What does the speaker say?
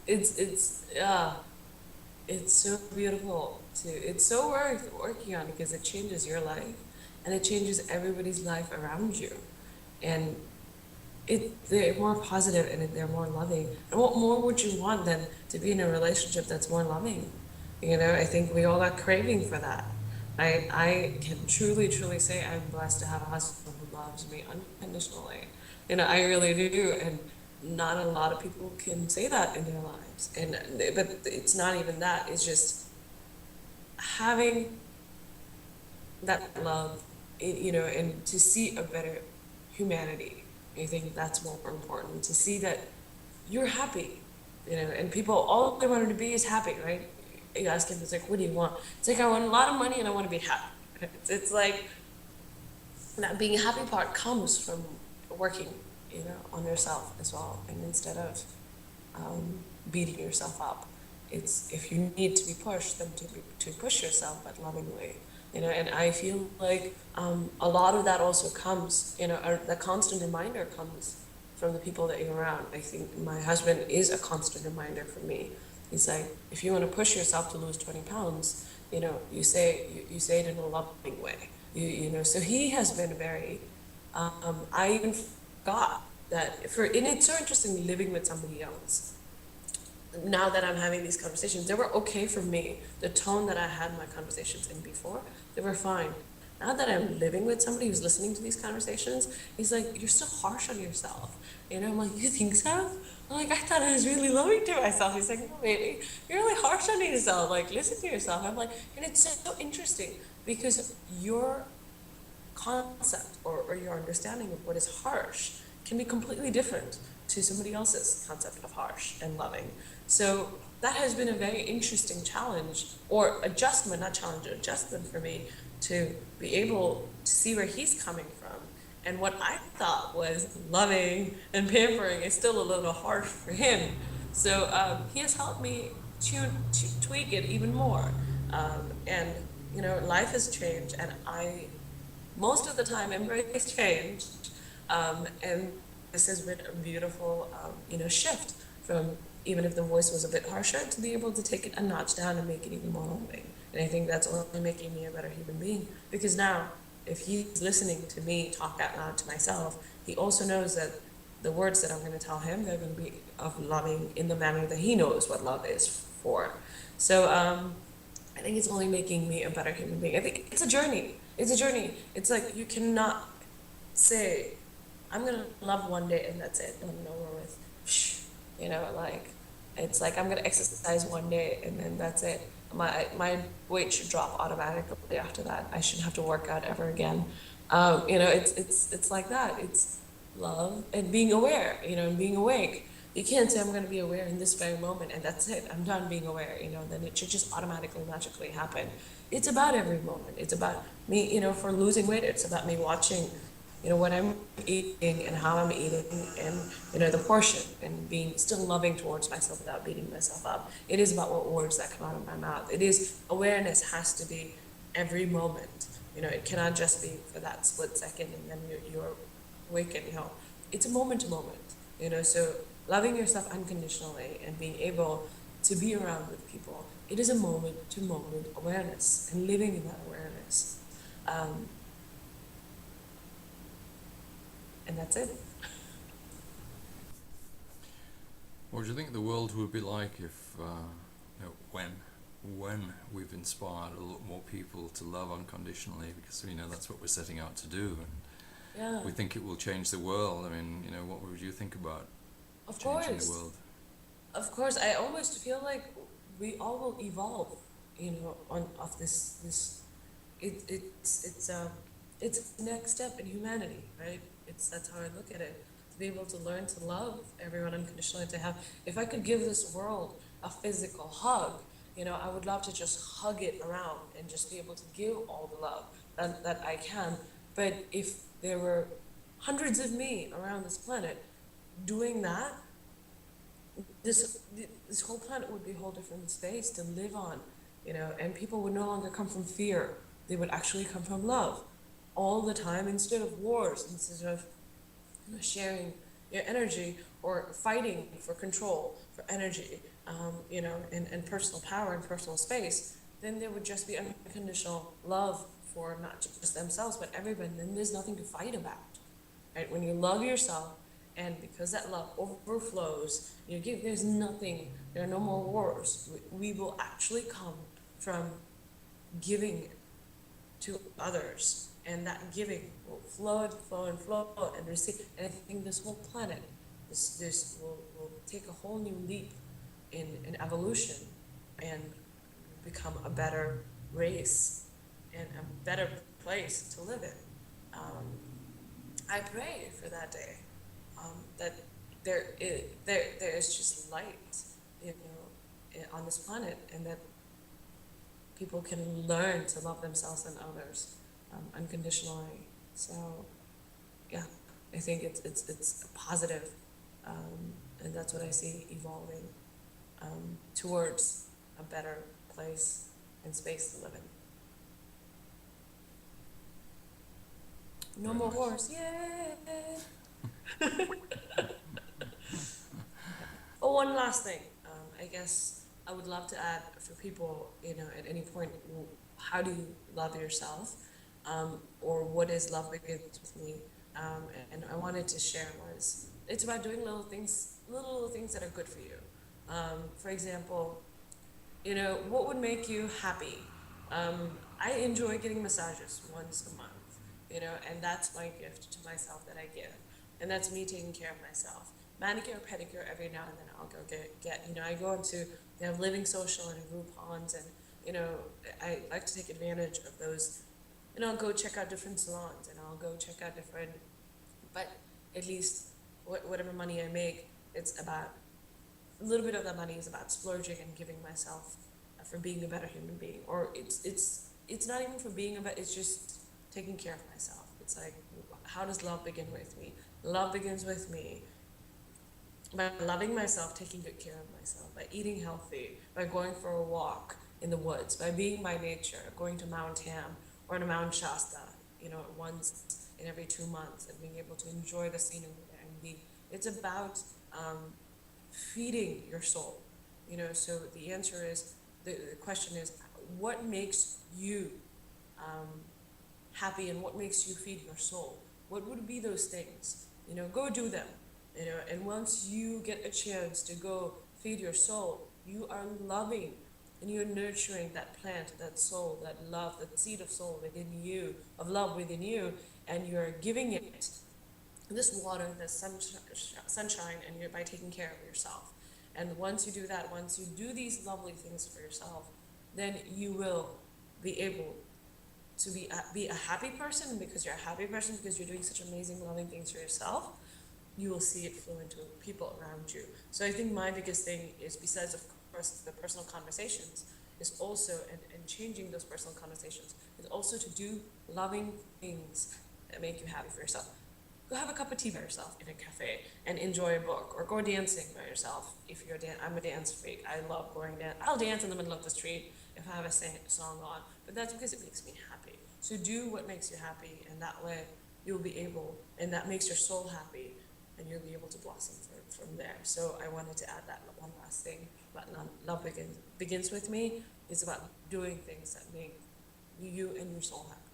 Yeah, it's so beautiful too. It's so worth working on because it changes your life and it changes everybody's life around you. And they're more positive and they're more loving. And what more would you want than to be in a relationship that's more loving? I think we all are craving for that. I can truly say I'm blessed to have a husband who loves me unconditionally. I really do, and not a lot of people can say that in their lives. But it's not even that. It's just having that love, and to see a better humanity. I think that's more important, to see that you're happy, and people, all they wanted to be is happy, right? You ask him, it's like, what do you want? It's like, I want a lot of money and I want to be happy. It's like that being happy part comes from working, on yourself as well. And instead of beating yourself up, it's if you need to be pushed, then to push yourself, but lovingly. And I feel like a lot of that also comes, the constant reminder comes from the people that you're around. I think my husband is a constant reminder for me. He's like, if you want to push yourself to lose 20 pounds, you say it in a loving way. So he has been very, I even forgot that and it's so interesting living with somebody else. Now that I'm having these conversations, they were okay for me. The tone that I had my conversations in before, they were fine. Now that I'm living with somebody who's listening to these conversations, he's like, you're so harsh on yourself. I'm like, you think so? I'm like, I thought I was really loving to myself. He's like, no, baby, you're really harsh on yourself. Like, listen to yourself. I'm like, and it's so interesting because your concept or your understanding of what is harsh can be completely different to somebody else's concept of harsh and loving. So that has been a very interesting challenge or adjustment, not challenge, adjustment for me to be able to see where he's coming from. And what I thought was loving and pampering is still a little harsh for him. So he has helped me to tweak it even more. And, life has changed, and I most of the time embrace change. And this has been a beautiful, shift from, even if the voice was a bit harsher, to be able to take it a notch down and make it even more loving. And I think that's only making me a better human being. Because now, if he's listening to me talk out loud to myself, he also knows that the words that I'm going to tell him, they're going to be of loving in the manner that he knows what love is for. So I think it's only making me a better human being. I think it's a journey. It's a journey. It's like you cannot say, I'm gonna love one day and that's it, and over with. Like it's like I'm gonna exercise one day and then that's it. My weight should drop automatically after that. I shouldn't have to work out ever again. It's like that. It's love and being aware, and being awake. You can't say I'm going to be aware in this very moment and that's it. I'm done being aware, then it should just automatically, magically happen. It's about every moment. It's about me, for losing weight, it's about me watching, what I'm eating and how I'm eating and, the portion and being still loving towards myself without beating myself up. It is about what words that come out of my mouth. It is awareness has to be every moment. It cannot just be for that split second and then you're awakened, it's a moment to moment, so loving yourself unconditionally and being able to be around with people, it is a moment to moment awareness and living in that awareness. And that's it. What do you think the world would be like if, when we've inspired a lot more people to love unconditionally, because that's what we're setting out to do, and Yeah, we think it will change the world. I mean, what would you think about of changing the course. world? Of course, I almost feel like we all will evolve, on of this. It's the next step in humanity, right? That's how I look at it. To be able to learn to love everyone unconditionally, to have, if I could give this world a physical hug, I would love to just hug it around and just be able to give all the love that I can. But if there were hundreds of me around this planet doing that, this this whole planet would be a whole different space to live on, and people would no longer come from fear. They would actually come from love all the time instead of wars, instead of sharing your energy or fighting for control, for energy, and personal power and personal space, then there would just be unconditional love for not just themselves, but everyone. Then there's nothing to fight about, right? When you love yourself, and because that love overflows, there's nothing, there are no more wars. We will actually come from giving to others, and that giving will flow and flow and flow and receive. And I think this whole planet, this will take a whole new leap in evolution and become a better race and a better place to live in. I pray for that day, that there is just light, on this planet, and that people can learn to love themselves and others unconditionally. So, yeah, I think it's a positive, and that's what I see evolving towards a better place and space to live in. No Very more nice. wars, yay! Oh, one last thing. I guess I would love to add for people, at any point, how do you love yourself? Or what is love begins with me? And I wanted to share was, it's about doing little things that are good for you. For example, what would make you happy? I enjoy getting massages once a month, and that's my gift to myself that I give. And that's me taking care of myself. Manicure, pedicure, every now and then I'll go get. I go into, they have Living Social and Groupons, and, I like to take advantage of those. And I'll go check out different salons, and I'll go check out different, but at least whatever money I make, it's about, a little bit of that money is about splurging and giving myself for being a better human being. Or it's not even for being it's just taking care of myself. It's like, how does love begin with me? Love begins with me by loving myself, taking good care of myself, by eating healthy, by going for a walk in the woods, by being by nature, going to Mount Ham or to Mount Shasta, once in every 2 months, and being able to enjoy the scenery there and be. It's about feeding your soul. So the answer is, the question is, what makes you happy, and what makes you feed your soul? What would be those things? Go do them. And once you get a chance to go feed your soul, you are loving and you're nurturing that plant, that soul, that love, that seed of soul within you, of love within you, and you're giving it this water, this sunshine, and you're by taking care of yourself. And once you do that, once you do these lovely things for yourself, then you will be able to be a happy person. Because you're a happy person, because you're doing such amazing, loving things for yourself, you will see it flow into people around you. So I think my biggest thing is, besides of course the personal conversations, is also, and changing those personal conversations, is also to do loving things that make you happy for yourself. Go have a cup of tea by yourself in a cafe and enjoy a book, or go dancing by yourself. If you're I'm a dance freak. I love going dance. I'll dance in the middle of the street if I have a song on, but that's because it makes me happy. So do what makes you happy, and that way you'll be able, and that makes your soul happy, and you'll be able to blossom from there. So I wanted to add that one last thing about love begins with me. It's about doing things that make you and your soul happy.